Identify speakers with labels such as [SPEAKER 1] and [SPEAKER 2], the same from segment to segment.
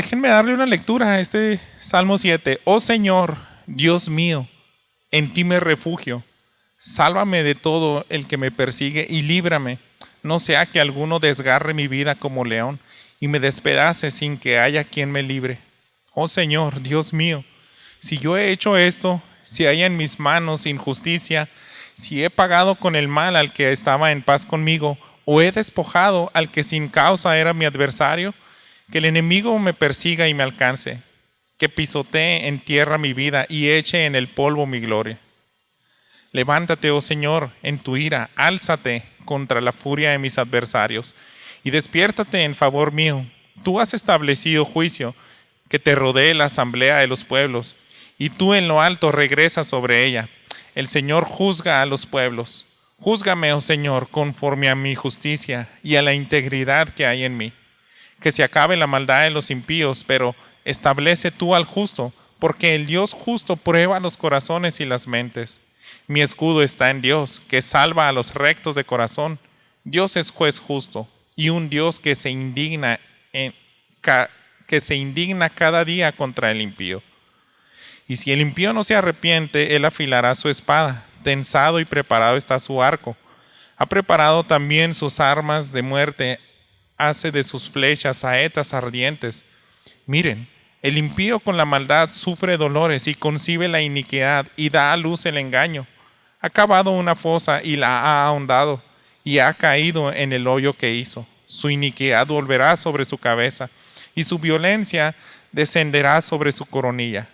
[SPEAKER 1] Déjenme darle una lectura a este Salmo 7. Oh Señor, Dios mío, en ti me refugio. Sálvame de todo el que me persigue y líbrame. No sea que alguno desgarre mi vida como león y me despedace sin que haya quien me libre. Oh Señor, Dios mío, si yo he hecho esto, si hay en mis manos injusticia, si he pagado con el mal al que estaba en paz conmigo, o he despojado al que sin causa era mi adversario, que el enemigo me persiga y me alcance, que pisotee en tierra mi vida y eche en el polvo mi gloria. Levántate, oh Señor, en tu ira, álzate contra la furia de mis adversarios y despiértate en favor mío. Tú has establecido juicio, que te rodee la asamblea de los pueblos, y tú en lo alto regresas sobre ella. El Señor juzga a los pueblos. Júzgame, oh Señor, conforme a mi justicia y a la integridad que hay en mí. Que se acabe la maldad de los impíos, pero establece tú al justo, porque el Dios justo prueba los corazones y las mentes. Mi escudo está en Dios, que salva a los rectos de corazón. Dios es juez justo y un Dios que se indigna cada día contra el impío. Y si el impío no se arrepiente, él afilará su espada. Tensado y preparado está su arco. Ha preparado también sus armas de muerte. Hace de sus flechas saetas ardientes. Miren, el impío con la maldad sufre dolores y concibe la iniquidad y da a luz el engaño. Ha cavado una fosa y la ha ahondado y ha caído en el hoyo que hizo. Su iniquidad volverá sobre su cabeza y su violencia descenderá sobre su coronilla.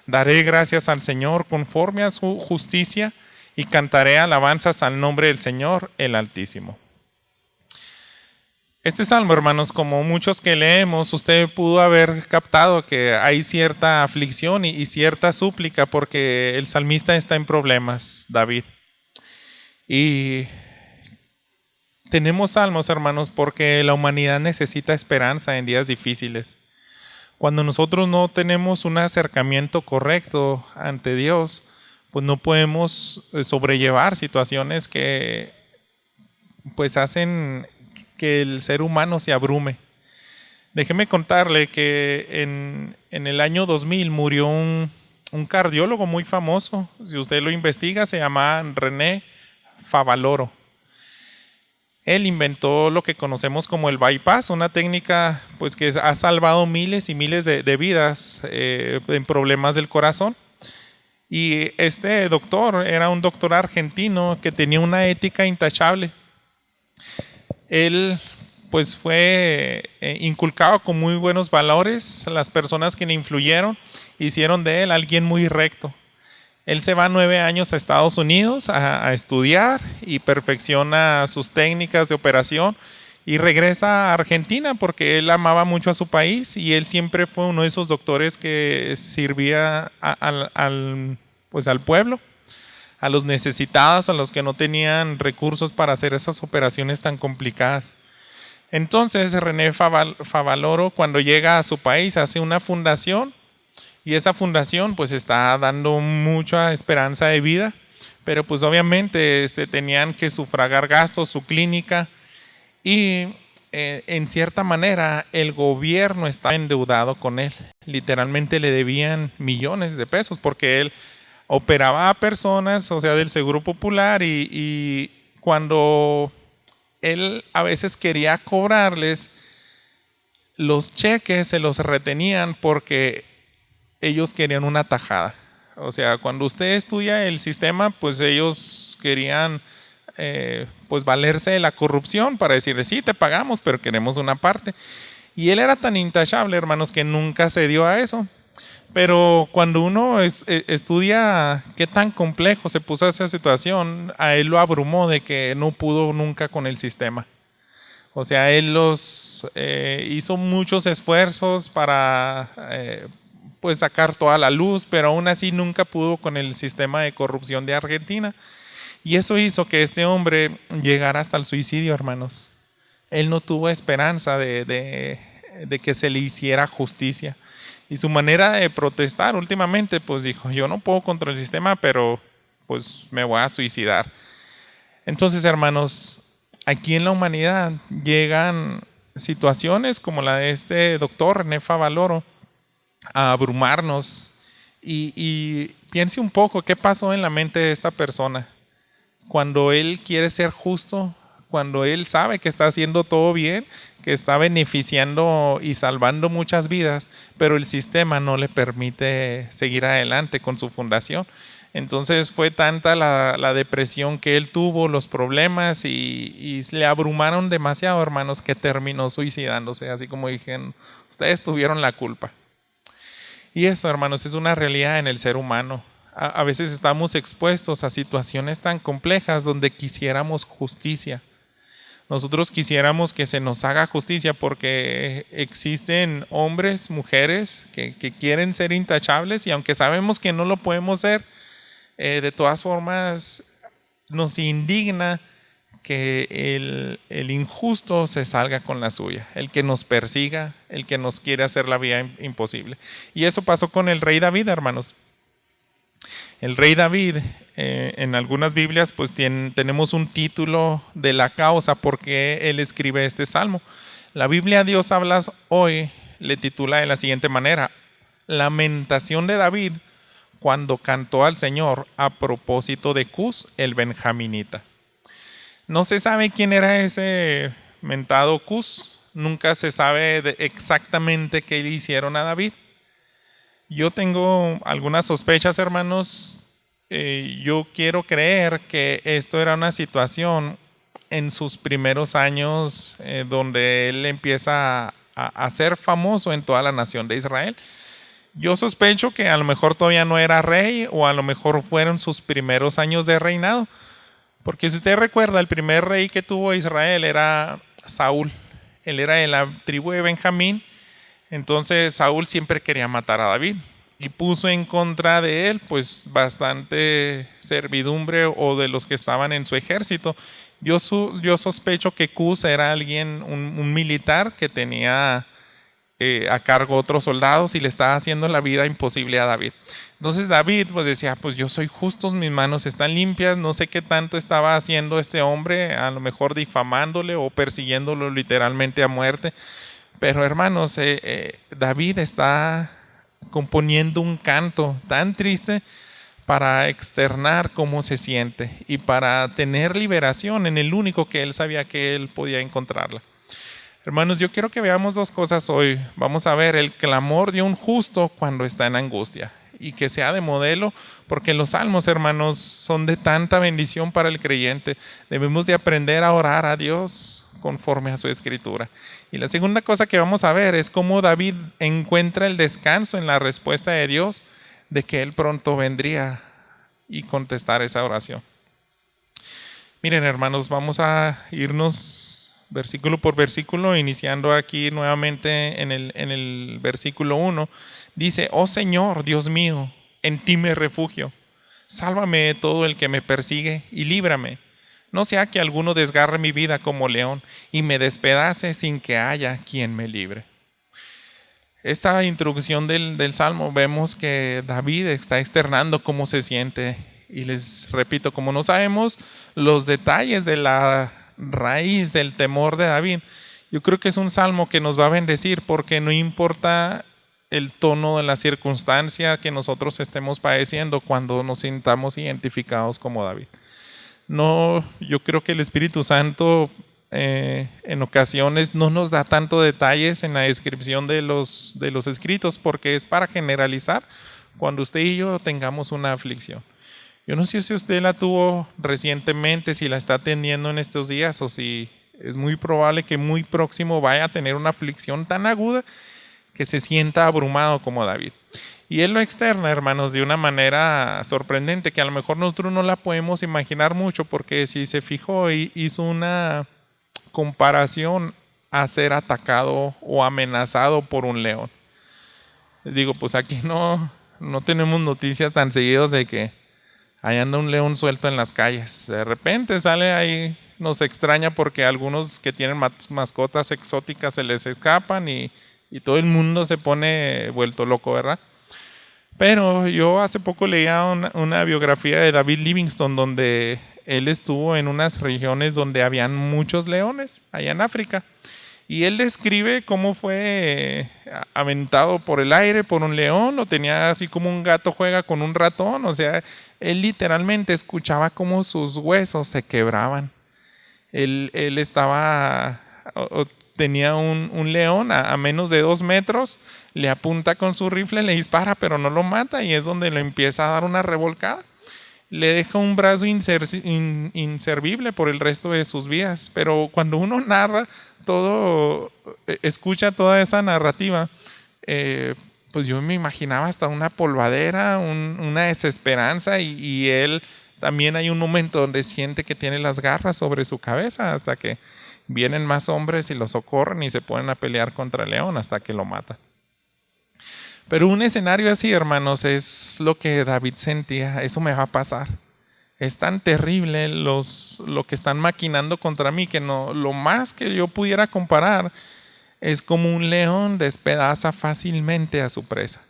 [SPEAKER 1] Daré gracias al Señor conforme a su justicia y cantaré alabanzas al nombre del Señor, el Altísimo. Este salmo, hermanos, como muchos que leemos, usted pudo haber captado que hay cierta aflicción y cierta súplica porque el salmista está en problemas, David. Y tenemos salmos, hermanos, porque la humanidad necesita esperanza en días difíciles. Cuando nosotros no tenemos un acercamiento correcto ante Dios, pues no podemos sobrellevar situaciones que pues hacen que el ser humano se abrume. Déjeme contarle que en el año 2000 murió un cardiólogo muy famoso. Si usted lo investiga, se llama René Favaloro. Él inventó lo que conocemos como el bypass, una técnica pues, que ha salvado miles y miles de vidas en problemas del corazón. Y este doctor era un doctor argentino que tenía una ética intachable. Él pues fue inculcado con muy buenos valores. Las personas que le influyeron hicieron de él alguien muy recto. Él se va 9 años a Estados Unidos a estudiar y perfecciona sus técnicas de operación y regresa a Argentina porque él amaba mucho a su país y él siempre fue uno de esos doctores que servía pues al pueblo, a los necesitados, a los que no tenían recursos para hacer esas operaciones tan complicadas. Entonces René Favaloro, cuando llega a su país, hace una fundación y esa fundación pues está dando mucha esperanza de vida, pero pues obviamente tenían que sufragar gastos, su clínica, y en cierta manera el gobierno estaba endeudado con él. Literalmente le debían millones de pesos porque él operaba a personas, o sea, del Seguro Popular, y cuando él a veces quería cobrarles, los cheques se los retenían porque ellos querían una tajada. O sea, cuando usted estudia el sistema, pues ellos querían pues valerse de la corrupción para decirle, sí, te pagamos, pero queremos una parte. Y él era tan intachable, hermanos, que nunca se dio a eso. Pero cuando uno estudia qué tan complejo se puso esa situación, a él lo abrumó de que no pudo nunca con el sistema. O sea, él hizo muchos esfuerzos para pues sacar toda la luz, pero aún así nunca pudo con el sistema de corrupción de Argentina. Y eso hizo que este hombre llegara hasta el suicidio, hermanos. Él no tuvo esperanza de que se le hiciera justicia. Y su manera de protestar últimamente, pues dijo, yo no puedo contra el sistema, pero pues me voy a suicidar. Entonces, hermanos, aquí en la humanidad llegan situaciones como la de este doctor René Favaloro a abrumarnos. Y piense un poco qué pasó en la mente de esta persona cuando él quiere ser justo, cuando él sabe que está haciendo todo bien, que está beneficiando y salvando muchas vidas, pero el sistema no le permite seguir adelante con su fundación. Entonces fue tanta la depresión que él tuvo, los problemas, y le abrumaron demasiado, hermanos, que terminó suicidándose, así como dijeron, ustedes tuvieron la culpa. Y eso, hermanos, es una realidad en el ser humano. A veces estamos expuestos a situaciones tan complejas donde quisiéramos justicia. Nosotros quisiéramos que se nos haga justicia porque existen hombres, mujeres que quieren ser intachables, y aunque sabemos que no lo podemos ser, de todas formas nos indigna que el injusto se salga con la suya, el que nos persiga, el que nos quiere hacer la vida imposible. Y eso pasó con el rey David, hermanos. El rey David, en algunas Biblias pues tenemos un título de la causa por qué él escribe este salmo. La Biblia Dios Hablas Hoy le titula de la siguiente manera: Lamentación de David cuando cantó al Señor a propósito de Cus el benjaminita. No se sabe quién era ese mentado Cus, nunca se sabe exactamente qué le hicieron a David. Yo tengo algunas sospechas, hermanos. Yo quiero creer que esto era una situación en sus primeros años donde él empieza a ser famoso en toda la nación de Israel. Yo sospecho que a lo mejor todavía no era rey, o a lo mejor fueron sus primeros años de reinado. Porque si usted recuerda, el primer rey que tuvo Israel era Saúl. Él era de la tribu de Benjamín. Entonces Saúl siempre quería matar a David y puso en contra de él pues bastante servidumbre o de los que estaban en su ejército. Yo sospecho que Cus era alguien, un militar que tenía a cargo otros soldados y le estaba haciendo la vida imposible a David. Entonces David pues decía, pues yo soy justo, mis manos están limpias, no sé qué tanto estaba haciendo este hombre, a lo mejor difamándole o persiguiéndolo literalmente a muerte. Pero hermanos, David está componiendo un canto tan triste para externar cómo se siente y para tener liberación en el único que él sabía que él podía encontrarla. Hermanos, yo quiero que veamos dos cosas hoy. Vamos a ver el clamor de un justo cuando está en angustia, y que sea de modelo, porque los salmos, hermanos, son de tanta bendición para el creyente. Debemos de aprender a orar a Dios conforme a su escritura. Y la segunda cosa que vamos a ver es cómo David encuentra el descanso en la respuesta de Dios de que él pronto vendría y contestar esa oración. Miren, hermanos, vamos a irnos versículo por versículo, iniciando aquí nuevamente en el versículo 1. Dice: oh Señor, Dios mío, en ti me refugio. Sálvame de todo el que me persigue y líbrame. No sea que alguno desgarre mi vida como león y me despedace sin que haya quien me libre. Esta introducción del Salmo vemos que David está externando cómo se siente. Y les repito, como no sabemos los detalles de la raíz del temor de David, yo creo que es un salmo que nos va a bendecir, porque no importa el tono de la circunstancia que nosotros estemos padeciendo cuando nos sintamos identificados como David. No, yo creo que el Espíritu Santo en ocasiones no nos da tanto detalles en la descripción de los escritos, porque es para generalizar cuando usted y yo tengamos una aflicción. Yo no sé si usted la tuvo recientemente, si la está teniendo en estos días, o si es muy probable que muy próximo vaya a tener una aflicción tan aguda que se sienta abrumado como David. Y él lo externa, hermanos, de una manera sorprendente, que a lo mejor nosotros no la podemos imaginar mucho, porque si se fijó, hizo una comparación a ser atacado o amenazado por un león. Les digo, pues aquí no tenemos noticias tan seguidos de que ahí anda un león suelto en las calles. De repente sale ahí, nos extraña porque algunos que tienen mascotas exóticas se les escapan y todo el mundo se pone vuelto loco, ¿verdad? Pero yo hace poco leía una biografía de David Livingstone, donde él estuvo en unas regiones donde habían muchos leones, allá en África. Y él describe cómo fue aventado por el aire por un león, lo tenía así como un gato juega con un ratón. O sea, él literalmente escuchaba cómo sus huesos se quebraban. Él estaba, tenía un león a menos de 2 metros, le apunta con su rifle, le dispara, pero no lo mata, y es donde le empieza a dar una revolcada. Le deja un brazo inservible por el resto de sus vidas. Pero cuando uno narra todo, escucha toda esa narrativa, pues yo me imaginaba hasta una polvadera, una desesperanza, y él también hay un momento donde siente que tiene las garras sobre su cabeza hasta que vienen más hombres y lo socorren y se ponen a pelear contra el león hasta que lo mata. Pero un escenario así, hermanos, es lo que David sentía. Eso me va a pasar. Es tan terrible lo que están maquinando contra mí que no, lo más que yo pudiera comparar es como un león despedaza fácilmente a su presa.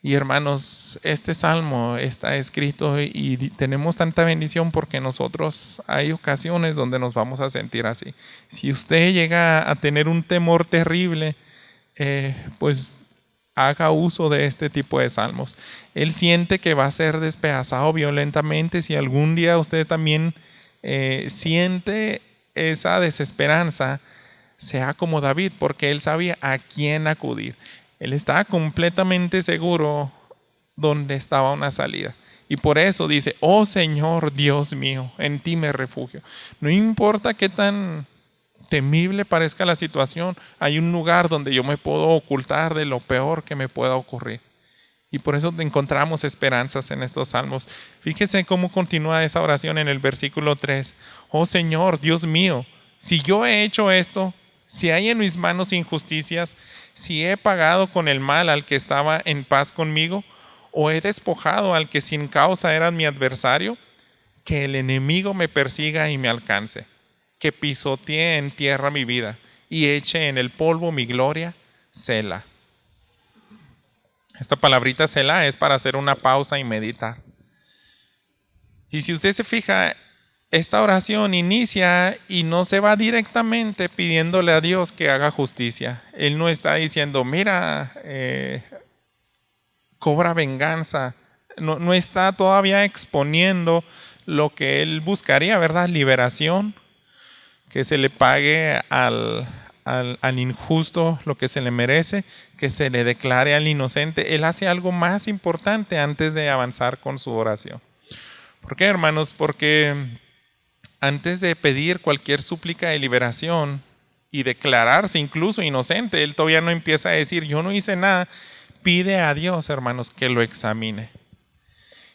[SPEAKER 1] Y hermanos, este salmo está escrito y tenemos tanta bendición porque nosotros hay ocasiones donde nos vamos a sentir así. Si usted llega a tener un temor terrible, pues haga uso de este tipo de salmos. Él siente que va a ser despedazado violentamente. Si algún día usted también siente esa desesperanza, sea como David, porque él sabía a quién acudir. Él estaba completamente seguro donde estaba una salida. Y por eso dice, oh Señor Dios mío, en ti me refugio. No importa qué tan temible parezca la situación, hay un lugar donde yo me puedo ocultar de lo peor que me pueda ocurrir. Y por eso encontramos esperanzas en estos salmos. Fíjese cómo continúa esa oración en el versículo 3. Oh Señor, Dios mío, si yo he hecho esto, si hay en mis manos injusticias, si he pagado con el mal al que estaba en paz conmigo, o he despojado al que sin causa era mi adversario, que el enemigo me persiga y me alcance, que pisotee en tierra mi vida y eche en el polvo mi gloria, Selah. Esta palabrita Selah es para hacer una pausa y meditar. Y si usted se fija, esta oración inicia y no se va directamente pidiéndole a Dios que haga justicia. Él no está diciendo, mira, cobra venganza. No está todavía exponiendo lo que él buscaría, ¿verdad? Liberación, que se le pague al injusto lo que se le merece, que se le declare al inocente. Él hace algo más importante antes de avanzar con su oración. ¿Por qué, hermanos? Porque antes de pedir cualquier súplica de liberación y declararse incluso inocente, él todavía no empieza a decir, yo no hice nada. Pide a Dios, hermanos, que lo examine.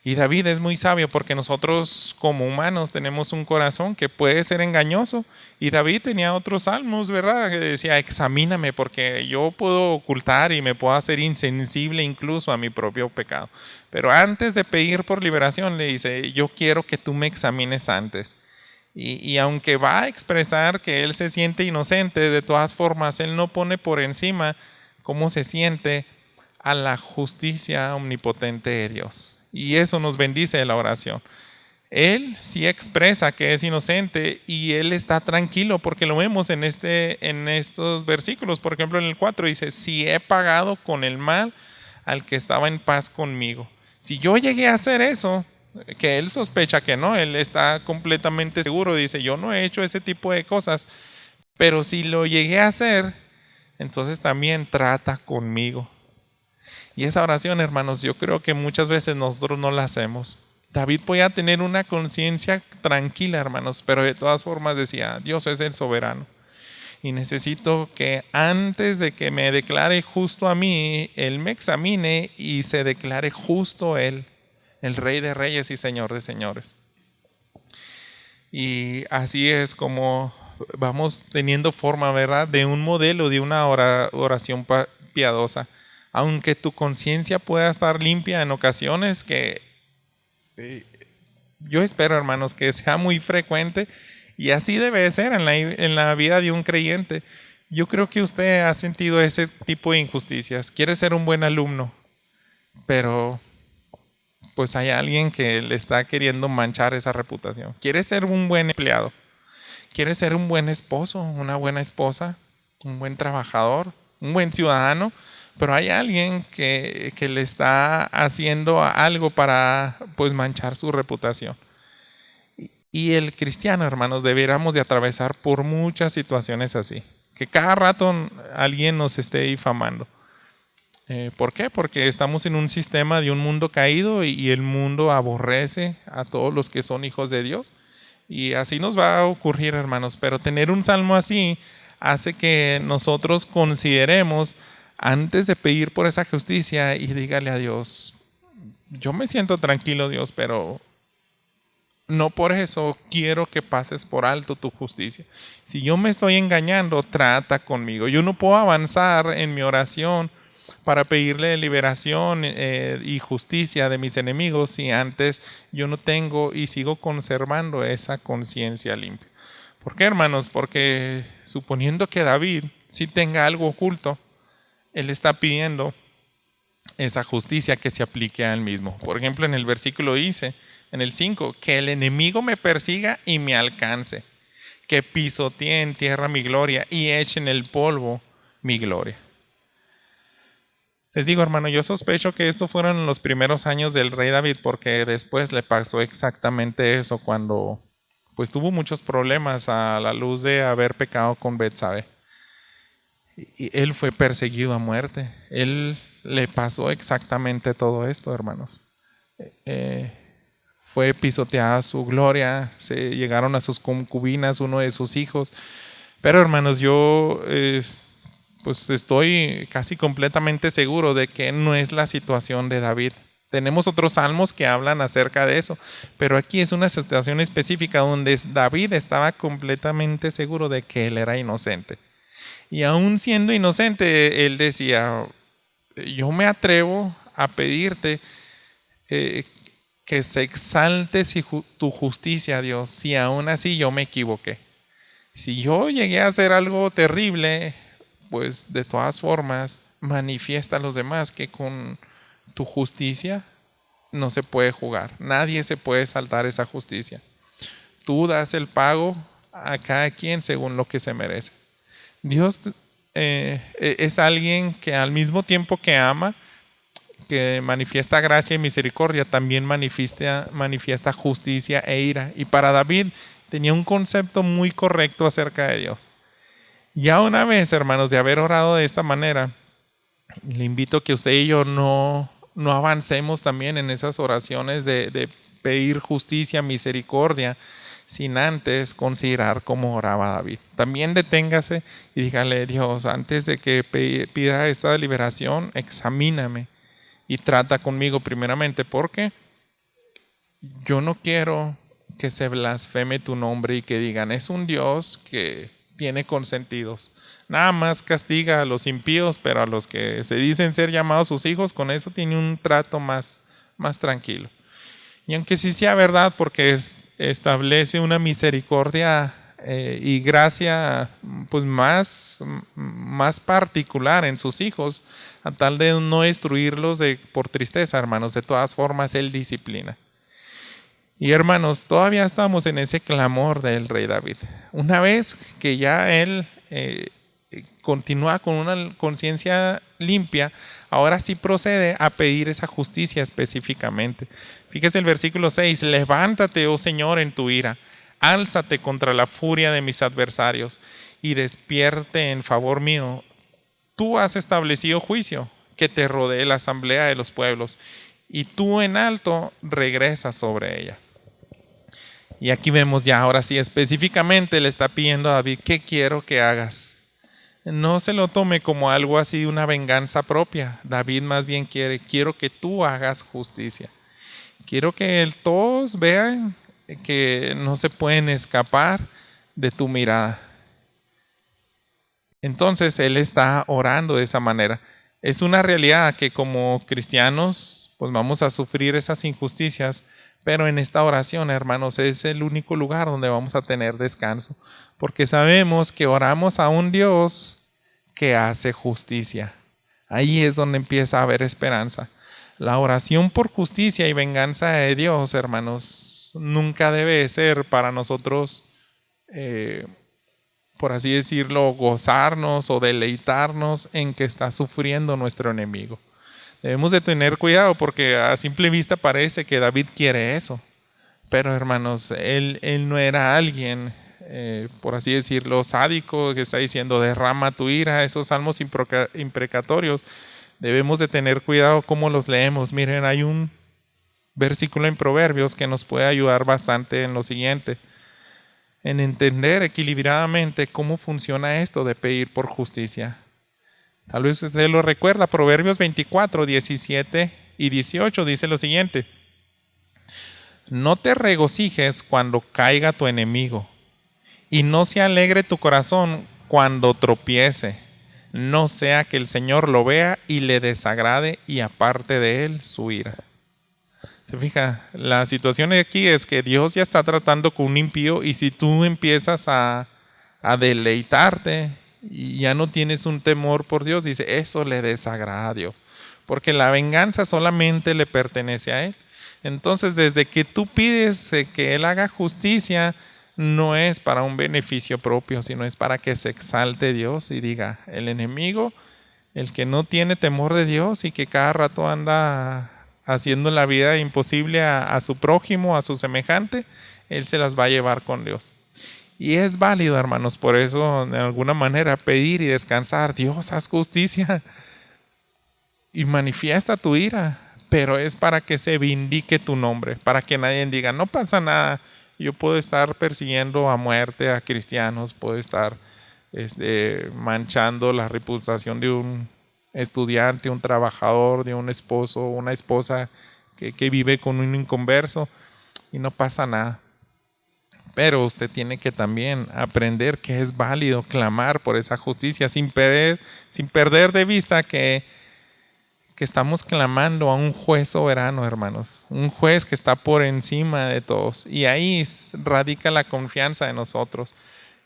[SPEAKER 1] Y David es muy sabio porque nosotros como humanos tenemos un corazón que puede ser engañoso. Y David tenía otros salmos, ¿verdad? Que decía, examíname porque yo puedo ocultar y me puedo hacer insensible incluso a mi propio pecado. Pero antes de pedir por liberación le dice, yo quiero que tú me examines antes. Y aunque va a expresar que él se siente inocente, de todas formas él no pone por encima cómo se siente a la justicia omnipotente de Dios. Y eso nos bendice de la oración. Él sí expresa que es inocente y él está tranquilo porque lo vemos en estos versículos. Por ejemplo, en el 4 dice, si he pagado con el mal al que estaba en paz conmigo. Si yo llegué a hacer eso, que él sospecha que no, él está completamente seguro, dice, yo no he hecho ese tipo de cosas, pero si lo llegué a hacer, entonces también trata conmigo. Y esa oración, hermanos, yo creo que muchas veces nosotros no la hacemos. David podía tener una conciencia tranquila, hermanos, pero de todas formas decía, Dios es el soberano. Y necesito que antes de que me declare justo a mí, Él me examine y se declare justo Él, el Rey de Reyes y Señor de Señores. Y así es como vamos teniendo forma, ¿verdad?, de un modelo, de una oración piadosa. Aunque tu conciencia pueda estar limpia en ocasiones, que yo espero, hermanos, que sea muy frecuente, y así debe ser en la vida de un creyente. Yo creo que usted ha sentido ese tipo de injusticias. Quiere ser un buen alumno, pero pues hay alguien que le está queriendo manchar esa reputación. Quiere ser un buen empleado, quiere ser un buen esposo, una buena esposa, un buen trabajador, un buen ciudadano, pero hay alguien que le está haciendo algo para pues manchar su reputación. Y el cristiano, hermanos, deberíamos de atravesar por muchas situaciones así. Que cada rato alguien nos esté difamando. ¿Por qué? Porque estamos en un sistema de un mundo caído y el mundo aborrece a todos los que son hijos de Dios. Y así nos va a ocurrir, hermanos. Pero tener un salmo así hace que nosotros consideremos antes de pedir por esa justicia y dígale a Dios, yo me siento tranquilo, Dios, pero no por eso quiero que pases por alto tu justicia. Si yo me estoy engañando, trata conmigo. Yo no puedo avanzar en mi oración para pedirle liberación y justicia de mis enemigos si antes yo no tengo y sigo conservando esa conciencia limpia. ¿Por qué, hermanos? Porque suponiendo que David sí tenga algo oculto, él está pidiendo esa justicia que se aplique a él mismo. Por ejemplo, en el versículo dice, en el 5, que el enemigo me persiga y me alcance, que pisotee en tierra mi gloria y eche en el polvo mi gloria. Les digo, hermano, yo sospecho que estos fueron los primeros años del rey David, porque después le pasó exactamente eso cuando pues tuvo muchos problemas a la luz de haber pecado con Betsabé. Y él fue perseguido a muerte. Él le pasó exactamente todo esto, hermanos. Fue pisoteada su gloria, se llegaron a sus concubinas, uno de sus hijos. Pero, hermanos, yo pues estoy casi completamente seguro de que no es la situación de David. Tenemos otros salmos que hablan acerca de eso, pero aquí es una situación específica donde David estaba completamente seguro de que él era inocente. Y aún siendo inocente, él decía, yo me atrevo a pedirte que se exalte tu justicia, Dios, si aún así yo me equivoqué. Si yo llegué a hacer algo terrible, pues de todas formas manifiesta a los demás que con tu justicia no se puede jugar. Nadie se puede saltar esa justicia. Tú das el pago a cada quien según lo que se merece. Dios es alguien que al mismo tiempo que ama, que manifiesta gracia y misericordia, también manifiesta justicia e ira. Y para David tenía un concepto muy correcto acerca de Dios. Ya una vez, hermanos, de haber orado de esta manera, le invito a que usted y yo no avancemos también en esas oraciones de pedir justicia, misericordia, sin antes considerar cómo oraba David. También deténgase y dígale, Dios, antes de que pida esta liberación, examíname y trata conmigo primeramente, porque yo no quiero que se blasfeme tu nombre y que digan, es un Dios que tiene consentidos. Nada más castiga a los impíos, pero a los que se dicen ser llamados sus hijos, con eso tiene un trato más tranquilo. Y aunque sí sea verdad, porque establece una misericordia y gracia pues más particular en sus hijos, a tal de no destruirlos por tristeza, hermanos. De todas formas, Él disciplina. Y hermanos, todavía estamos en ese clamor del rey David. Una vez que ya él continúa con una conciencia limpia, ahora sí procede a pedir esa justicia específicamente. Fíjese el versículo 6, levántate, oh Señor, en tu ira, álzate contra la furia de mis adversarios y despierte en favor mío. Tú has establecido juicio, que te rodee la asamblea de los pueblos, y tú en alto regresas sobre ella. Y aquí vemos ya, ahora sí, específicamente le está pidiendo a David, ¿qué quiero que hagas? No se lo tome como algo así, una venganza propia. David más bien quiero que tú hagas justicia. Quiero que todos vean que no se pueden escapar de tu mirada. Entonces él está orando de esa manera. Es una realidad que como cristianos pues vamos a sufrir esas injusticias, pero en esta oración, hermanos, es el único lugar donde vamos a tener descanso, porque sabemos que oramos a un Dios que hace justicia. Ahí es donde empieza a haber esperanza. La oración por justicia y venganza de Dios, hermanos, nunca debe ser para nosotros por así decirlo, gozarnos o deleitarnos en que está sufriendo nuestro enemigo. Debemos de tener cuidado porque a simple vista parece que David quiere eso. Pero hermanos, él no era alguien, por así decirlo, sádico, que está diciendo derrama tu ira. Esos salmos imprecatorios, debemos de tener cuidado cómo los leemos. Miren, hay un versículo en Proverbios que nos puede ayudar bastante en lo siguiente, en entender equilibradamente cómo funciona esto de pedir por justicia. Tal vez usted lo recuerda, Proverbios 24, 17 y 18 dice lo siguiente: no te regocijes cuando caiga tu enemigo, y no se alegre tu corazón cuando tropiece, no sea que el Señor lo vea y le desagrade y aparte de él su ira. Se fija, la situación aquí es que Dios ya está tratando con un impío, y si tú empiezas a deleitarte y ya no tienes un temor por Dios, dice, eso le desagrada a Dios, porque la venganza solamente le pertenece a Él. Entonces, desde que tú pides que Él haga justicia, no es para un beneficio propio, sino es para que se exalte Dios y diga, el enemigo, el que no tiene temor de Dios y que cada rato anda haciendo la vida imposible a su prójimo, a su semejante, Él se las va a llevar con Dios. Y es válido, hermanos, por eso de alguna manera pedir y descansar, Dios, haz justicia y manifiesta tu ira, pero es para que se vindique tu nombre, para que nadie diga, no pasa nada, yo puedo estar persiguiendo a muerte a cristianos, puedo estar manchando la reputación de un estudiante, un trabajador, de un esposo, una esposa que vive con un inconverso, y no pasa nada. Pero usted tiene que también aprender que es válido clamar por esa justicia sin perder de vista que estamos clamando a un juez soberano, hermanos. Un juez que está por encima de todos. Y ahí radica la confianza de nosotros.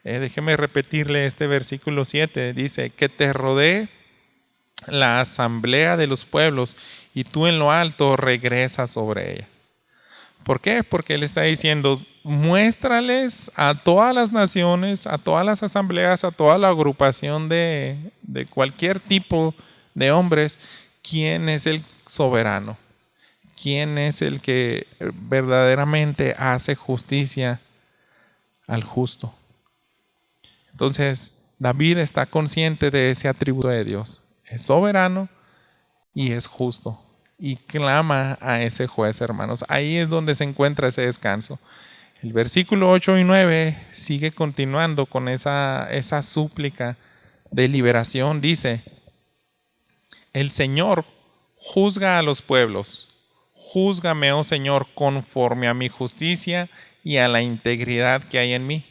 [SPEAKER 1] Déjeme repetirle este versículo 7. Dice, que te rodee la asamblea de los pueblos y tú en lo alto regresas sobre ella. ¿Por qué? Porque Él está diciendo, muéstrales a todas las naciones, a todas las asambleas, a toda la agrupación de cualquier tipo de hombres, quién es el soberano, quién es el que verdaderamente hace justicia al justo. Entonces, David está consciente de ese atributo de Dios. Es soberano y es justo. Y clama a ese juez, hermanos. Ahí es donde se encuentra ese descanso. El versículo 8 y 9 sigue continuando con esa súplica de liberación. Dice, el Señor juzga a los pueblos. Júzgame, oh Señor, conforme a mi justicia y a la integridad que hay en mí.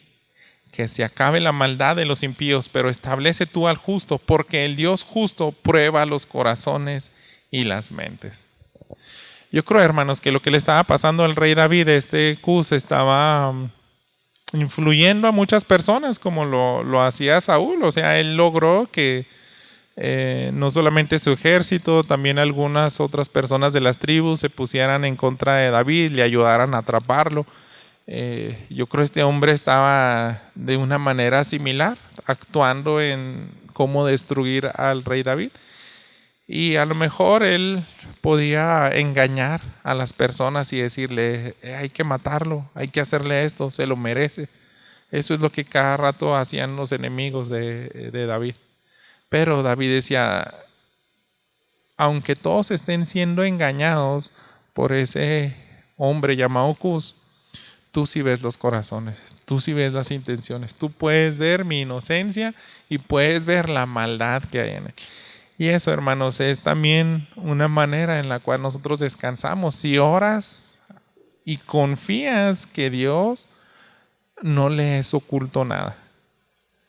[SPEAKER 1] Que se acabe la maldad de los impíos, pero establece tú al justo, porque el Dios justo prueba los corazones y las mentes. Yo creo, hermanos, que lo que le estaba pasando al rey David, Cus estaba influyendo a muchas personas como lo hacía Saúl. O sea, él logró que no solamente su ejército, también algunas otras personas de las tribus se pusieran en contra de David, le ayudaran a atraparlo. Yo creo que este hombre estaba de una manera similar, actuando en cómo destruir al rey David. Y a lo mejor él podía engañar a las personas y decirle, hay que matarlo, hay que hacerle esto, se lo merece. Eso es lo que cada rato hacían los enemigos de David. Pero David decía, aunque todos estén siendo engañados por ese hombre llamado Cus, tú sí ves los corazones, tú sí ves las intenciones, tú puedes ver mi inocencia y puedes ver la maldad que hay en él. Y eso, hermanos, es también una manera en la cual nosotros descansamos. Si oras y confías que Dios no le es oculto nada,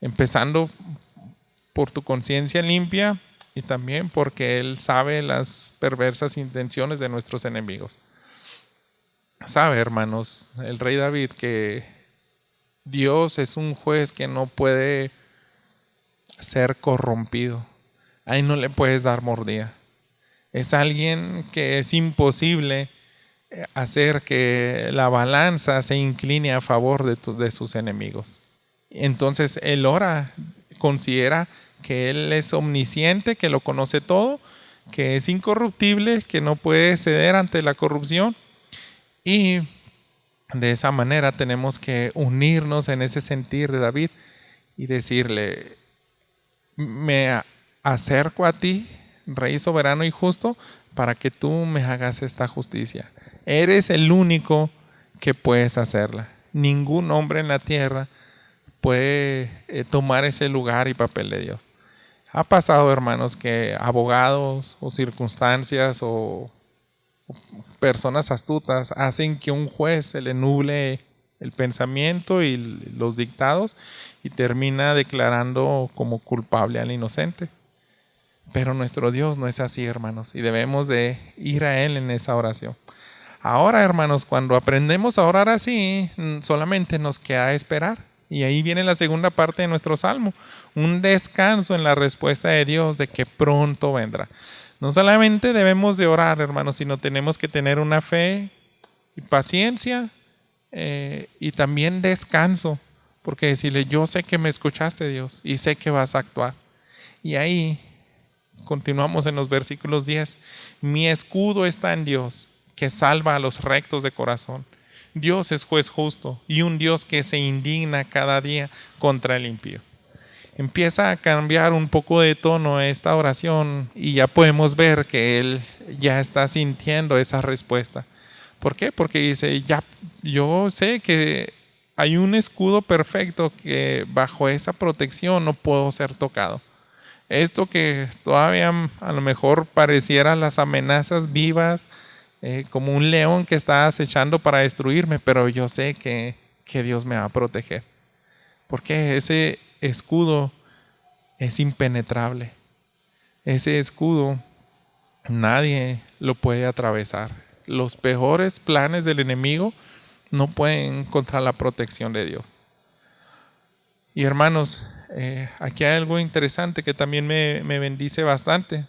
[SPEAKER 1] empezando por tu conciencia limpia y también porque Él sabe las perversas intenciones de nuestros enemigos. Sabe, hermanos, el rey David, que Dios es un juez que no puede ser corrompido. Ahí no le puedes dar mordida. Es alguien que es imposible hacer que la balanza se incline a favor de sus enemigos. Entonces él ora, considera que él es omnisciente, que lo conoce todo, que es incorruptible, que no puede ceder ante la corrupción. Y de esa manera tenemos que unirnos en ese sentir de David y decirle: me acerco a ti, Rey soberano y justo, para que tú me hagas esta justicia. Eres el único que puedes hacerla. Ningún hombre en la tierra puede tomar ese lugar y papel de Dios. Ha pasado, hermanos, que abogados o circunstancias o personas astutas hacen que un juez se le nuble el pensamiento y los dictados y termina declarando como culpable al inocente. Pero nuestro Dios no es así, hermanos, y debemos de ir a Él en esa oración. Ahora, hermanos, cuando aprendemos a orar así, solamente nos queda esperar. Y ahí viene la segunda parte de nuestro salmo, un descanso en la respuesta de Dios de que pronto vendrá. No solamente debemos de orar, hermanos, sino tenemos que tener una fe y paciencia y también descanso, porque decirle: yo sé que me escuchaste, Dios, y sé que vas a actuar. Y ahí continuamos en los versículos 10. Mi escudo está en Dios, que salva a los rectos de corazón. Dios es juez justo y un Dios que se indigna cada día contra el impío. Empieza a cambiar un poco de tono esta oración y ya podemos ver que él ya está sintiendo esa respuesta. ¿Por qué? Porque dice: ya, yo sé que hay un escudo perfecto que bajo esa protección no puedo ser tocado. Esto que todavía a lo mejor pareciera las amenazas vivas, como un león que está acechando para destruirme, pero yo sé que Dios me va a proteger. Porque ese escudo es impenetrable. Ese escudo nadie lo puede atravesar. Los peores planes del enemigo no pueden contra la protección de Dios. Y hermanos, aquí hay algo interesante que también me bendice bastante.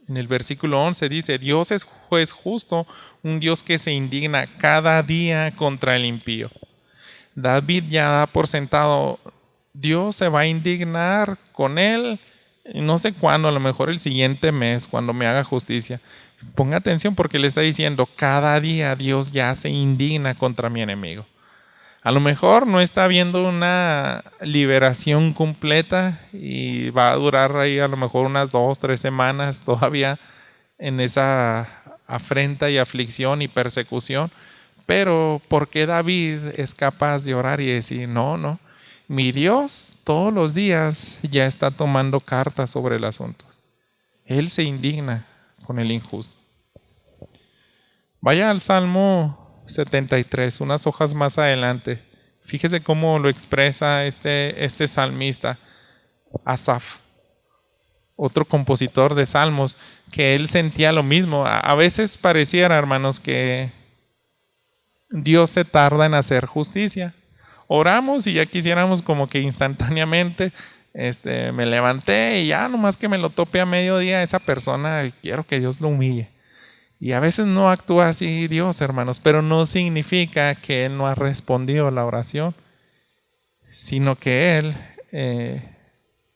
[SPEAKER 1] En el versículo 11 dice: Dios es juez justo, un Dios que se indigna cada día contra el impío. David ya da por sentado, Dios se va a indignar con él, no sé cuándo, a lo mejor el siguiente mes, cuando me haga justicia. Ponga atención porque le está diciendo: cada día Dios ya se indigna contra mi enemigo. A lo mejor no está habiendo una liberación completa y va a durar ahí a lo mejor unas 2-3 semanas todavía en esa afrenta y aflicción y persecución. Pero ¿por qué David es capaz de orar y decir: no, mi Dios todos los días ya está tomando cartas sobre el asunto? Él se indigna con el injusto. Vaya al Salmo 73, unas hojas más adelante. Fíjese cómo lo expresa este salmista, Asaf, otro compositor de salmos, que él sentía lo mismo. A veces pareciera, hermanos, que Dios se tarda en hacer justicia. Oramos y ya quisiéramos como que instantáneamente me levanté y ya nomás que me lo tope a mediodía esa persona, quiero que Dios lo humille. Y a veces no actúa así Dios, hermanos, pero no significa que Él no ha respondido a la oración, sino que Él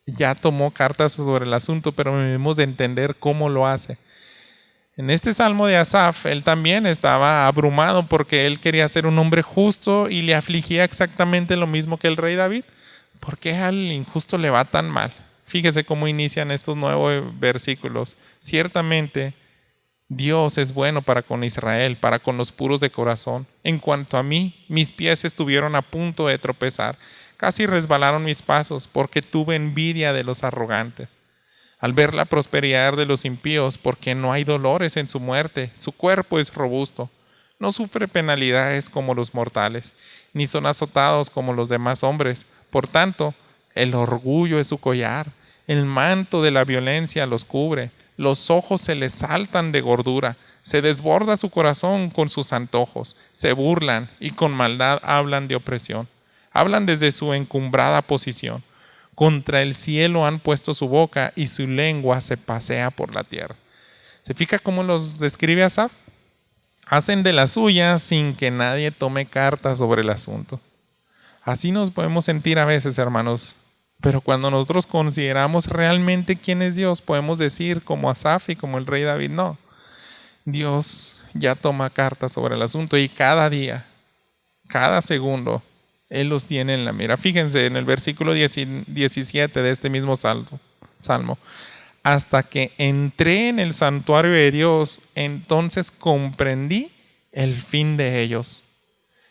[SPEAKER 1] ya tomó cartas sobre el asunto, pero debemos de entender cómo lo hace. En este salmo de Asaf, él también estaba abrumado porque él quería ser un hombre justo y le afligía exactamente lo mismo que el rey David. ¿Por qué al injusto le va tan mal? Fíjese cómo inician estos 9 versículos. Ciertamente, Dios es bueno para con Israel, para con los puros de corazón. En cuanto a mí, mis pies estuvieron a punto de tropezar. Casi resbalaron mis pasos porque tuve envidia de los arrogantes. Al ver la prosperidad de los impíos, porque no hay dolores en su muerte, su cuerpo es robusto. No sufre penalidades como los mortales, ni son azotados como los demás hombres. Por tanto, el orgullo es su collar, el manto de la violencia los cubre. Los ojos se les saltan de gordura, se desborda su corazón con sus antojos, se burlan y con maldad hablan de opresión. Hablan desde su encumbrada posición. Contra el cielo han puesto su boca y su lengua se pasea por la tierra. ¿Se fija cómo los describe Asaf? Hacen de las suyas sin que nadie tome carta sobre el asunto. Así nos podemos sentir a veces, hermanos. Pero cuando nosotros consideramos realmente quién es Dios, podemos decir como Asaf y como el rey David, no. Dios ya toma cartas sobre el asunto y cada día, cada segundo, Él los tiene en la mira. Fíjense en el versículo 17 de este mismo salmo. Hasta que entré en el santuario de Dios, entonces comprendí el fin de ellos.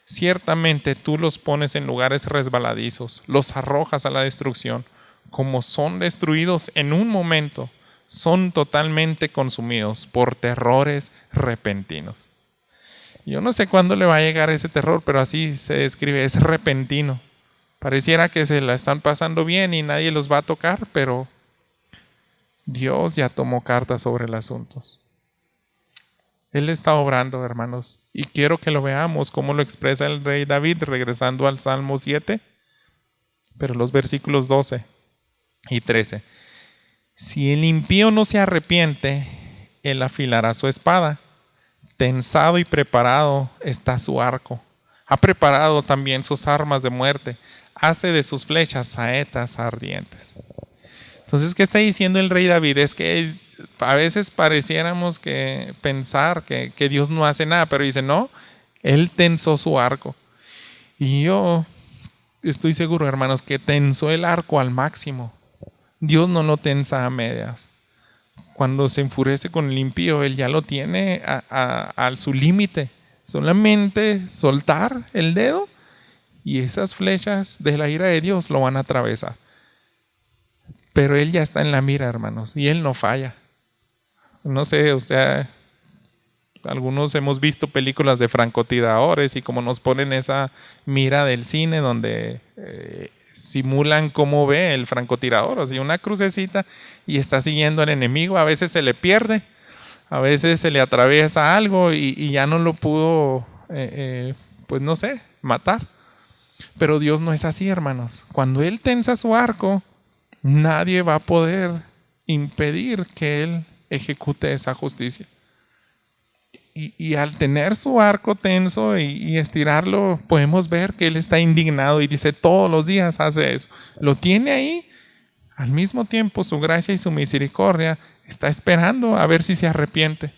[SPEAKER 1] Ciertamente tú los pones en lugares resbaladizos, los arrojas a la destrucción. Como son destruidos en un momento, son totalmente consumidos por terrores repentinos. Yo no sé cuándo le va a llegar ese terror, pero así se describe, es repentino. Pareciera que se la están pasando bien y nadie los va a tocar, pero Dios ya tomó cartas sobre el asunto. Él está obrando, hermanos, y quiero que lo veamos como lo expresa el rey David, regresando al Salmo 7, pero los versículos 12 y 13. Si el impío no se arrepiente, él afilará su espada. Tensado y preparado está su arco. Ha preparado también sus armas de muerte. Hace de sus flechas saetas ardientes. Entonces, ¿qué está diciendo el rey David? Es que a veces pareciéramos que pensar que Dios no hace nada, pero dice, no, Él tensó su arco. Y yo estoy seguro, hermanos, que tensó el arco al máximo. Dios no lo tensa a medias. Cuando se enfurece con el impío, Él ya lo tiene a su límite. Solamente soltar el dedo y esas flechas de la ira de Dios lo van a atravesar. Pero Él ya está en la mira, hermanos, y Él no falla. No sé, algunos hemos visto películas de francotiradores y como nos ponen esa mira del cine donde simulan cómo ve el francotirador, o sea, una crucecita y está siguiendo al enemigo, a veces se le pierde, a veces se le atraviesa algo y ya no lo pudo, pues no sé, matar. Pero Dios no es así, hermanos. Cuando Él tensa su arco, nadie va a poder impedir que Él ejecute esa justicia. Y al tener su arco tenso y estirarlo, podemos ver que Él está indignado y dice todos los días hace eso. Lo tiene ahí. Al mismo tiempo su gracia y su misericordia está esperando a ver si se arrepiente.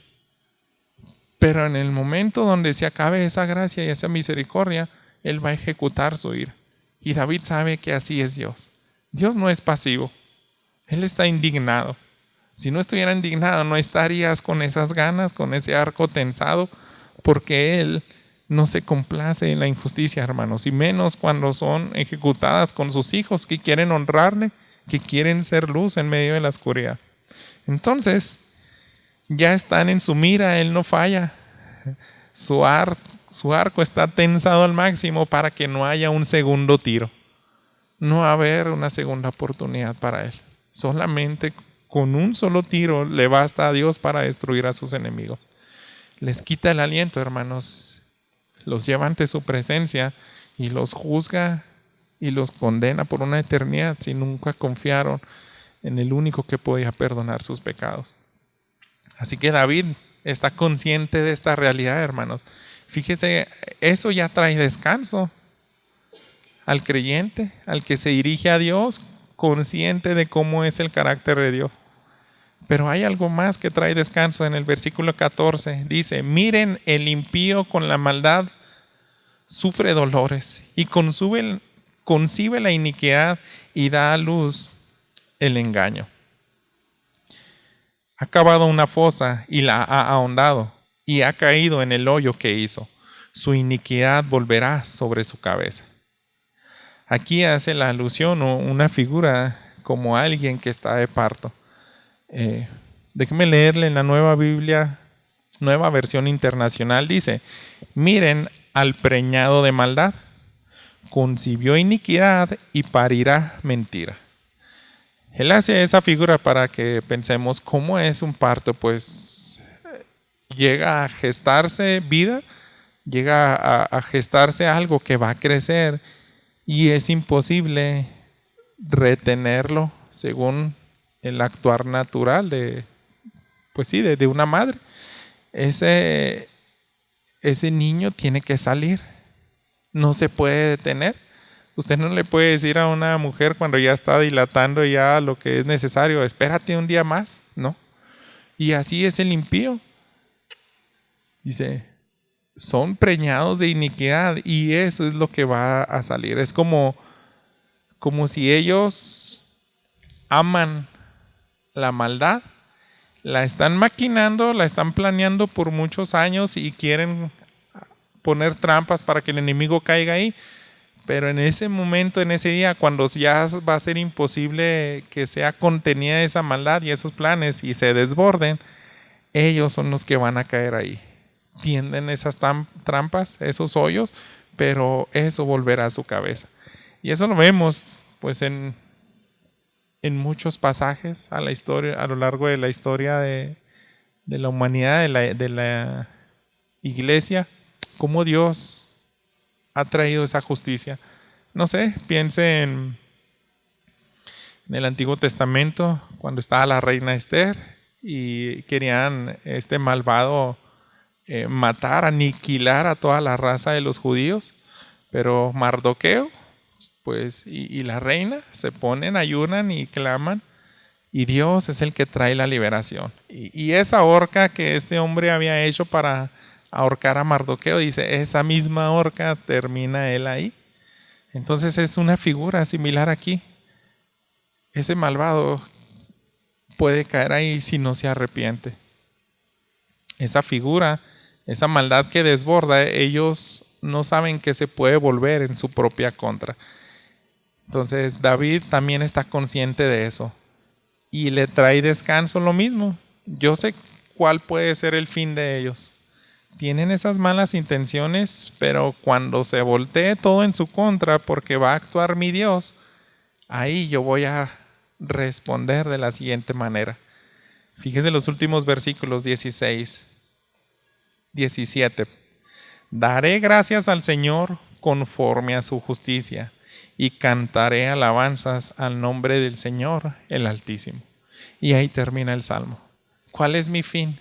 [SPEAKER 1] Pero en el momento donde se acabe esa gracia y esa misericordia, Él va a ejecutar su ira. Y David sabe que así es Dios. Dios no es pasivo. Él está indignado. Si no estuviera indignado, no estarías con esas ganas, con ese arco tensado, porque Él no se complace en la injusticia, hermanos, y menos cuando son ejecutadas con sus hijos que quieren honrarle, que quieren ser luz en medio de la oscuridad. Entonces, ya están en su mira, Él no falla. Su arco está tensado al máximo para que no haya un segundo tiro. No va a haber una segunda oportunidad para Él. Solamente con un solo tiro le basta a Dios para destruir a sus enemigos. Les quita el aliento, hermanos. Los lleva ante su presencia y los juzga y los condena por una eternidad si nunca confiaron en el único que podía perdonar sus pecados. Así que David está consciente de esta realidad, hermanos. Fíjese, eso ya trae descanso al creyente, al que se dirige a Dios, consciente de cómo es el carácter de Dios. Pero hay algo más que trae descanso. En el versículo 14 dice: miren, el impío con la maldad sufre dolores y concibe la iniquidad y da a luz el engaño. Ha cavado una fosa y la ha ahondado y ha caído en el hoyo que hizo. Su iniquidad volverá sobre su cabeza. Aquí hace la alusión o una figura como alguien que está de parto. Déjenme leerle en la Nueva Biblia, Nueva Versión Internacional. Dice: miren al preñado de maldad, concibió iniquidad y parirá mentira. Él hace esa figura para que pensemos cómo es un parto. Pues llega a gestarse vida, llega a gestarse algo que va a crecer y es imposible retenerlo según el actuar natural de una madre. Ese niño tiene que salir, no se puede detener, Usted no le puede decir a una mujer cuando ya está dilatando ya lo que es necesario, espérate un día más, ¿no? Y así es el impío. Dice, son preñados de iniquidad y eso es lo que va a salir. Es como si ellos aman la maldad, la están maquinando, la están planeando por muchos años y quieren poner trampas para que el enemigo caiga ahí. Pero en ese momento, en ese día, cuando ya va a ser imposible que sea contenida esa maldad y esos planes y se desborden, ellos son los que van a caer ahí. Tienden esas trampas, esos hoyos, pero eso volverá a su cabeza. Y eso lo vemos pues en muchos pasajes a lo largo de la historia de la humanidad, de la iglesia, cómo Dios ha traído esa justicia. No sé, piense en el Antiguo Testamento, cuando estaba la reina Esther y querían este malvado matar, aniquilar a toda la raza de los judíos, pero Mardoqueo, pues, y la reina se ponen, ayunan y claman, y Dios es el que trae la liberación. Y esa horca que este hombre había hecho para ahorcar a Mardoqueo, dice, esa misma horca termina él ahí. Entonces es una figura similar aquí. Ese malvado puede caer ahí si no se arrepiente. Esa figura, esa maldad que desborda, ellos no saben que se puede volver en su propia contra. Entonces David también está consciente de eso y le trae descanso lo mismo. Yo sé cuál puede ser el fin de ellos. Tienen esas malas intenciones, pero cuando se voltee todo en su contra porque va a actuar mi Dios, ahí yo voy a responder de la siguiente manera. Fíjese los últimos versículos 16, 17. Daré gracias al Señor conforme a su justicia y cantaré alabanzas al nombre del Señor el Altísimo. Y ahí termina el Salmo. ¿Cuál es mi fin?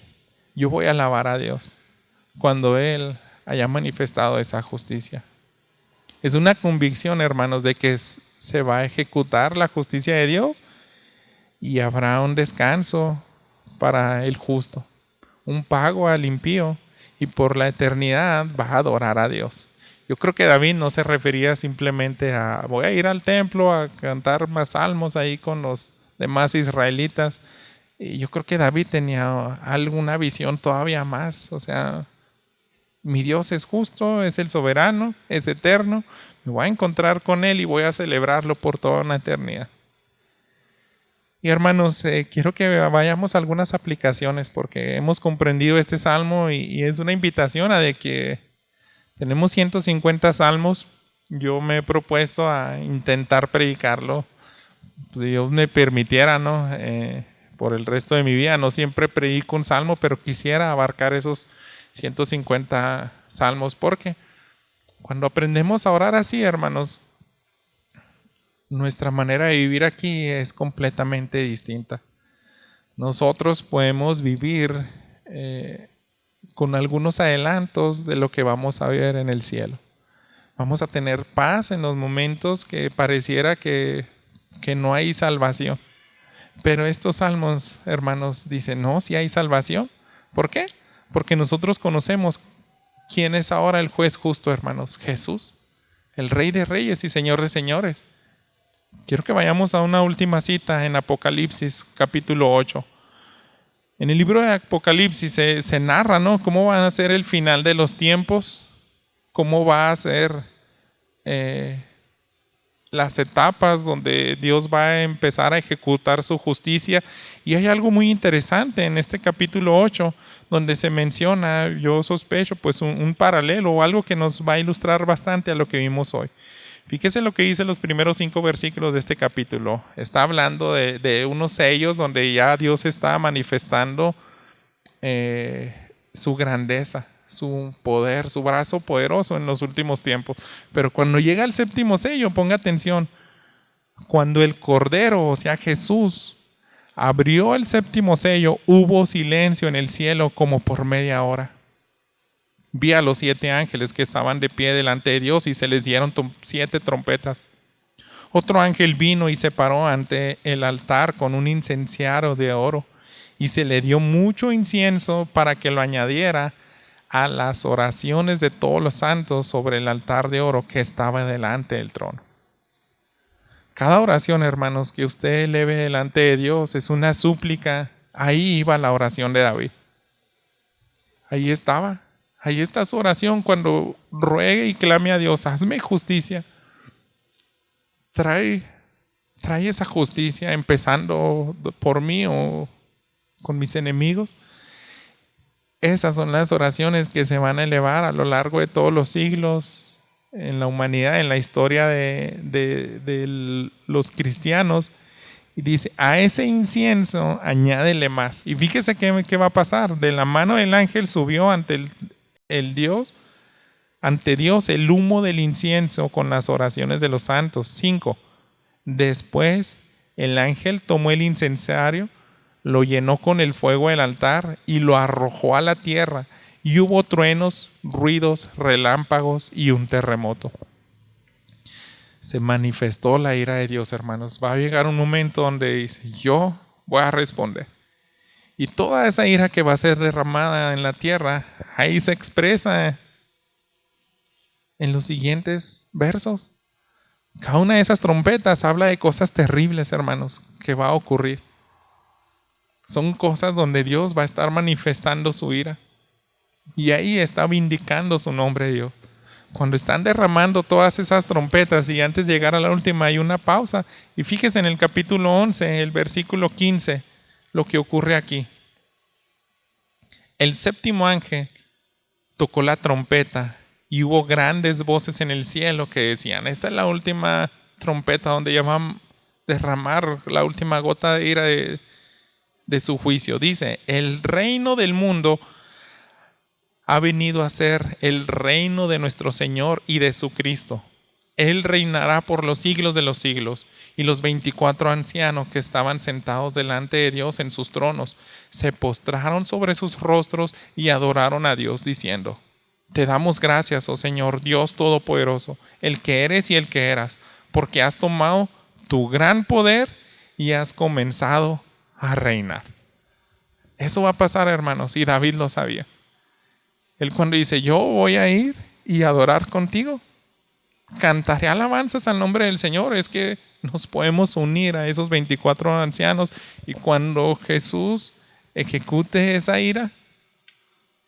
[SPEAKER 1] Yo voy a alabar a Dios cuando Él haya manifestado esa justicia. Es una convicción, hermanos, de que se va a ejecutar la justicia de Dios y habrá un descanso para el justo, un pago al impío, y por la eternidad va a adorar a Dios. Yo creo que David no se refería simplemente a voy a ir al templo a cantar más salmos ahí con los demás israelitas. Y yo creo que David tenía alguna visión todavía más. O sea, mi Dios es justo, es el soberano, es eterno. Me voy a encontrar con Él y voy a celebrarlo por toda una eternidad. Y hermanos, quiero que vayamos a algunas aplicaciones porque hemos comprendido este salmo y es una invitación a de que tenemos 150 salmos. Yo me he propuesto a intentar predicarlo, si Dios me permitiera, ¿no? Por el resto de mi vida. No siempre predico un salmo, pero quisiera abarcar esos 150 salmos porque cuando aprendemos a orar así, hermanos, nuestra manera de vivir aquí es completamente distinta. Nosotros podemos vivir con algunos adelantos de lo que vamos a ver en el cielo. Vamos a tener paz en los momentos que pareciera que no hay salvación. Pero estos salmos, hermanos, dicen, no, sí hay salvación. ¿Por qué? Porque nosotros conocemos quién es ahora el juez justo, hermanos. Jesús, el Rey de Reyes y Señor de Señores. Quiero que vayamos a una última cita en Apocalipsis, capítulo 8. En el libro de Apocalipsis se narra, ¿no? Cómo va a ser el final de los tiempos, cómo va a ser las etapas donde Dios va a empezar a ejecutar su justicia. Y hay algo muy interesante en este capítulo 8, donde se menciona, yo sospecho, pues un paralelo o algo que nos va a ilustrar bastante a lo que vimos hoy. Fíjese lo que dice los primeros 5 versículos de este capítulo. Está hablando de unos sellos donde ya Dios está manifestando su grandeza, su poder, su brazo poderoso en los últimos tiempos. Pero cuando llega el séptimo sello, ponga atención, cuando el Cordero, o sea Jesús, abrió el séptimo sello, hubo silencio en el cielo como por media hora. Vi a los 7 ángeles que estaban de pie delante de Dios y se les dieron 7 trompetas. Otro ángel vino y se paró ante el altar con un incenciario de oro y se le dio mucho incienso para que lo añadiera a las oraciones de todos los santos sobre el altar de oro que estaba delante del trono. Cada oración, hermanos, que usted eleve delante de Dios es una súplica. Ahí iba la oración de David. Ahí estaba. Ahí está su oración cuando ruegue y clame a Dios, hazme justicia. Trae esa justicia empezando por mí o con mis enemigos. Esas son las oraciones que se van a elevar a lo largo de todos los siglos en la humanidad, en la historia de los cristianos. Y dice, a ese incienso añádele más. Y fíjese qué va a pasar. De la mano del ángel subió ante Dios el humo del incienso con las oraciones de los santos. 5. Después el ángel tomó el incensario, lo llenó con el fuego del altar y lo arrojó a la tierra. Y hubo truenos, ruidos, relámpagos y un terremoto. Se manifestó la ira de Dios, hermanos. Va a llegar un momento donde dice, yo voy a responder. Y toda esa ira que va a ser derramada en la tierra, ahí se expresa en los siguientes versos. Cada una de esas trompetas habla de cosas terribles, hermanos, que va a ocurrir. Son cosas donde Dios va a estar manifestando su ira. Y ahí está vindicando su nombre de Dios. Cuando están derramando todas esas trompetas y antes de llegar a la última hay una pausa. Y fíjese en el capítulo 11, el versículo 15, lo que ocurre aquí. El 7º ángel tocó la trompeta y hubo grandes voces en el cielo que decían, esta es la última trompeta donde ya van a derramar la última gota de ira de su juicio. Dice, el reino del mundo ha venido a ser el reino de nuestro Señor y de su Cristo. Él reinará por los siglos de los siglos. Y los 24 ancianos que estaban sentados delante de Dios en sus tronos se postraron sobre sus rostros y adoraron a Dios diciendo, te damos gracias, oh Señor Dios Todopoderoso, el que eres y el que eras, porque has tomado tu gran poder y has comenzado a reinar. Eso va a pasar, hermanos, y David lo sabía. Él cuando dice, yo voy a ir y adorar contigo, cantaré alabanzas al nombre del Señor, es que nos podemos unir a esos 24 ancianos y cuando Jesús ejecute esa ira,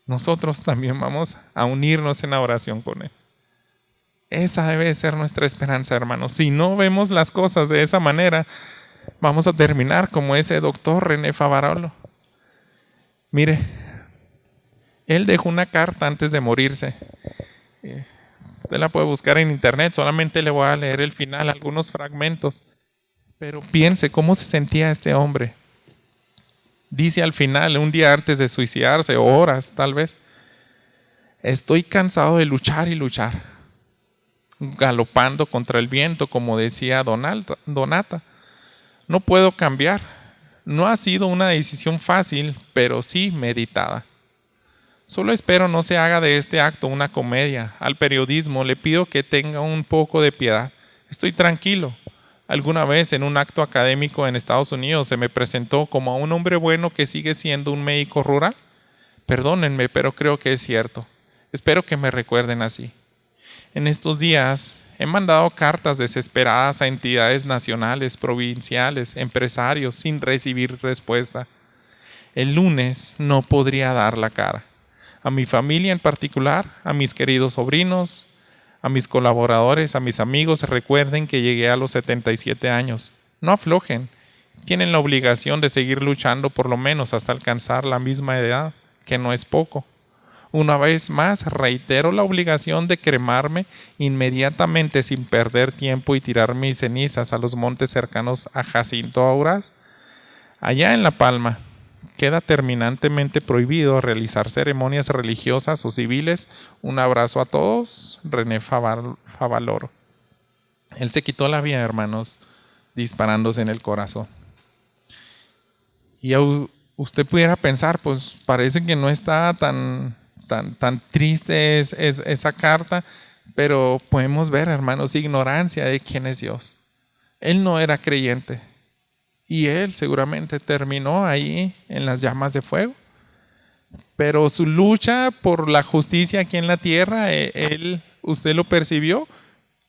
[SPEAKER 1] nosotros también vamos a unirnos en la oración con Él. Esa debe ser nuestra esperanza, hermanos. Si no vemos las cosas de esa manera, vamos a terminar como ese doctor René Favarolo. Mire, él dejó una carta antes de morirse. Usted la puede buscar en internet, solamente le voy a leer el final, algunos fragmentos. Pero piense cómo se sentía este hombre. Dice al final, un día antes de suicidarse, o horas tal vez, estoy cansado de luchar y luchar, galopando contra el viento, como decía Donata. No puedo cambiar. No ha sido una decisión fácil, pero sí meditada. Solo espero no se haga de este acto una comedia. Al periodismo le pido que tenga un poco de piedad. Estoy tranquilo. Alguna vez en un acto académico en Estados Unidos se me presentó como a un hombre bueno que sigue siendo un médico rural. Perdónenme, pero creo que es cierto. Espero que me recuerden así. En estos días he mandado cartas desesperadas a entidades nacionales, provinciales, empresarios sin recibir respuesta. El lunes no podría dar la cara. A mi familia en particular, a mis queridos sobrinos, a mis colaboradores, a mis amigos, recuerden que llegué a los 77 años. No aflojen. Tienen la obligación de seguir luchando por lo menos hasta alcanzar la misma edad, que no es poco. Una vez más, reitero la obligación de cremarme inmediatamente sin perder tiempo y tirar mis cenizas a los montes cercanos a Jacinto Auraz. Allá en La Palma, queda terminantemente prohibido realizar ceremonias religiosas o civiles. Un abrazo a todos, René Favaloro. Él se quitó la vida, hermanos, disparándose en el corazón. Y usted pudiera pensar, pues parece que no está tan tan triste es esa carta, pero podemos ver, hermanos, ignorancia de quién es Dios. Él no era creyente y él seguramente terminó ahí en las llamas de fuego. Pero su lucha por la justicia aquí en la tierra, usted lo percibió.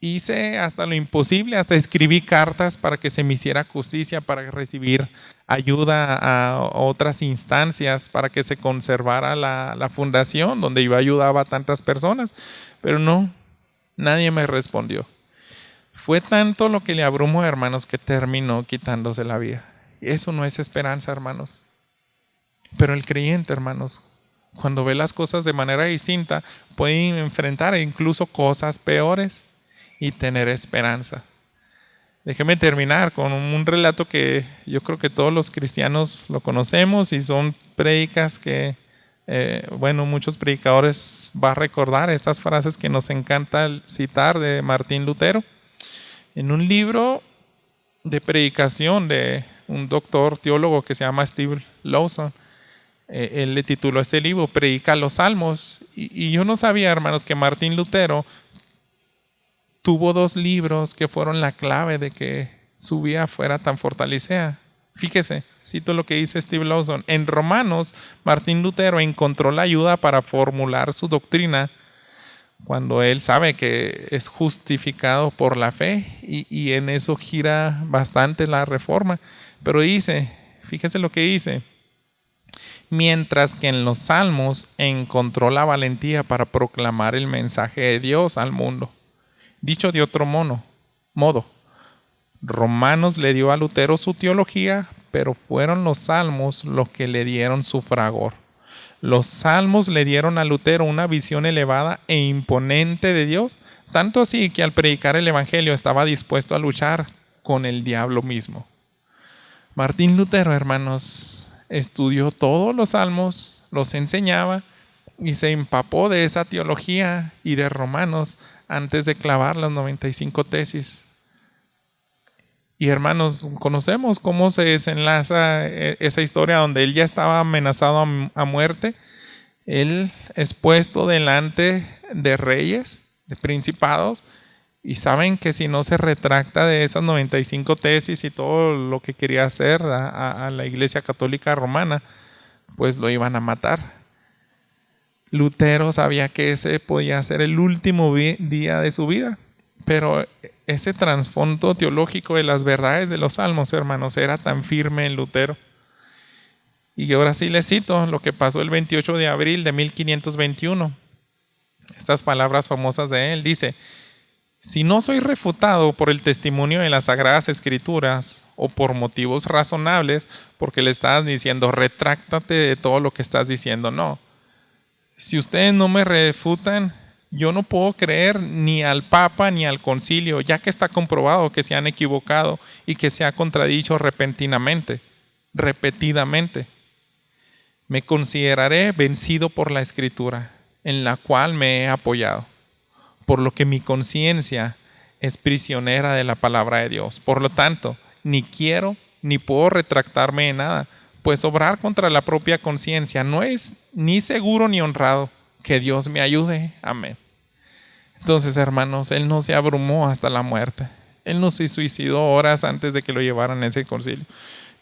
[SPEAKER 1] Hice hasta lo imposible, hasta escribí cartas para que se me hiciera justicia, para recibir ayuda a otras instancias, para que se conservara la fundación donde yo ayudaba a tantas personas. Pero no, nadie me respondió. Fue tanto lo que le abrumó, hermanos, que terminó quitándose la vida. Eso no es esperanza, hermanos. Pero el creyente, hermanos, cuando ve las cosas de manera distinta, puede enfrentar incluso cosas peores y tener esperanza. Déjeme terminar con un relato que yo creo que todos los cristianos lo conocemos y son prédicas que, muchos predicadores van a recordar estas frases que nos encanta citar de Martín Lutero. En un libro de predicación de un doctor teólogo que se llama Steve Lawson, él le tituló este libro Predica los Salmos, y yo no sabía, hermanos, que Martín Lutero tuvo 2 libros que fueron la clave de que su vida fuera tan fortalecida. Fíjese, cito lo que dice Steve Lawson. En Romanos, Martín Lutero encontró la ayuda para formular su doctrina cuando él sabe que es justificado por la fe, y en eso gira bastante la reforma. Pero dice, fíjese lo que dice: mientras que en los Salmos encontró la valentía para proclamar el mensaje de Dios al mundo. Dicho de otro modo, Romanos le dio a Lutero su teología, pero fueron los Salmos los que le dieron su fragor. Los Salmos le dieron a Lutero una visión elevada e imponente de Dios, tanto así que al predicar el Evangelio estaba dispuesto a luchar con el diablo mismo. Martín Lutero, hermanos, estudió todos los Salmos, los enseñaba y se empapó de esa teología y de Romanos antes de clavar las 95 tesis. Y hermanos, conocemos cómo se desenlaza esa historia donde él ya estaba amenazado a muerte. Él es puesto delante de reyes, de principados, y saben que si no se retracta de esas 95 tesis y todo lo que quería hacer a la Iglesia Católica Romana, pues lo iban a matar. Lutero sabía que ese podía ser el último día de su vida, pero ese trasfondo teológico de las verdades de los Salmos, hermanos, era tan firme en Lutero. Y ahora sí les cito lo que pasó el 28 de abril de 1521. Estas palabras famosas de él, dice: si no soy refutado por el testimonio de las Sagradas Escrituras o por motivos razonables, porque le estás diciendo, retráctate de todo lo que estás diciendo, no. Si ustedes no me refutan, yo no puedo creer ni al Papa ni al Concilio, ya que está comprobado que se han equivocado y que se ha contradicho repetidamente. Me consideraré vencido por la Escritura, en la cual me he apoyado, por lo que mi conciencia es prisionera de la palabra de Dios. Por lo tanto, ni quiero ni puedo retractarme de nada, pues obrar contra la propia conciencia no es ni seguro ni honrado. Que Dios me ayude. Amén. Entonces, hermanos, él no se abrumó hasta la muerte. Él no se suicidó horas antes de que lo llevaran a ese concilio.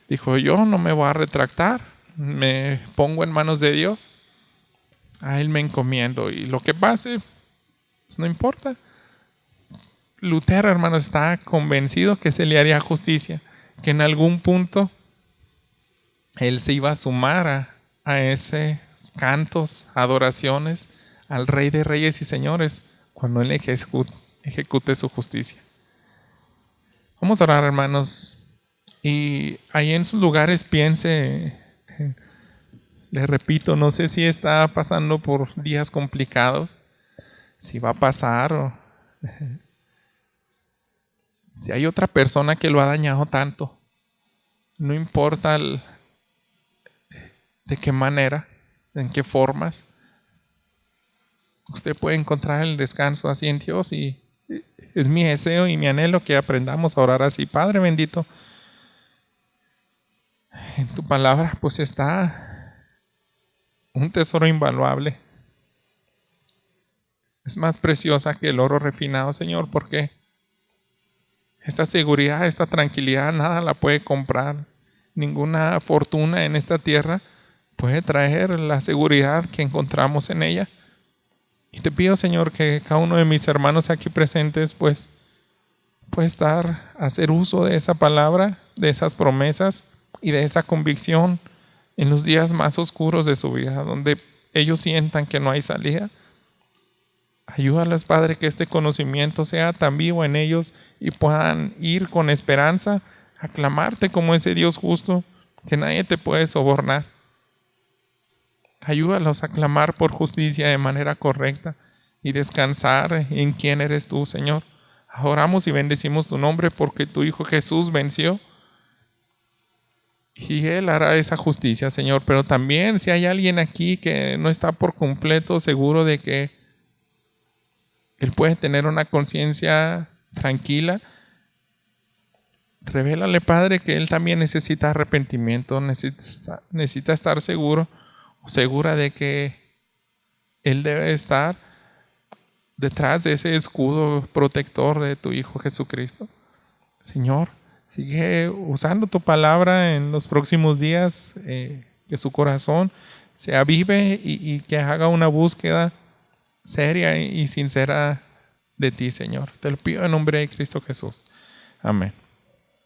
[SPEAKER 1] Dijo, yo no me voy a retractar, me pongo en manos de Dios. A él me encomiendo y lo que pase, pues no importa. Lutero, hermanos, está convencido que se le haría justicia, que en algún punto él se iba a sumar a esos cantos, adoraciones al Rey de Reyes y Señores cuando él ejecute su justicia. Vamos a orar, hermanos, y ahí en sus lugares piense, les repito, no sé si está pasando por días complicados, si va a pasar o si hay otra persona que lo ha dañado tanto. No importa de qué manera, en qué formas. Usted puede encontrar el descanso así en Dios, y es mi deseo y mi anhelo que aprendamos a orar así. Padre bendito, en tu palabra pues está un tesoro invaluable. Es más preciosa que el oro refinado, Señor, porque esta seguridad, esta tranquilidad, nada la puede comprar. Ninguna fortuna en esta tierra puede traer la seguridad que encontramos en ella. Y te pido, Señor, que cada uno de mis hermanos aquí presentes, pues, pueda hacer uso de esa palabra, de esas promesas y de esa convicción en los días más oscuros de su vida, donde ellos sientan que no hay salida. Ayúdalos, Padre, que este conocimiento sea tan vivo en ellos y puedan ir con esperanza a clamarte como ese Dios justo que nadie te puede sobornar. Ayúdalos a clamar por justicia de manera correcta y descansar en quién eres tú, Señor. Adoramos y bendecimos tu nombre porque tu Hijo Jesús venció y Él hará esa justicia, Señor. Pero también si hay alguien aquí que no está por completo seguro de que Él puede tener una conciencia tranquila, revélale, Padre, que Él también necesita arrepentimiento, necesita estar seguro o segura de que Él debe estar detrás de ese escudo protector de tu Hijo Jesucristo. Señor, sigue usando tu palabra en los próximos días, que su corazón se avive y que haga una búsqueda seria y sincera de ti, Señor. Te lo pido en nombre de Cristo Jesús. Amén.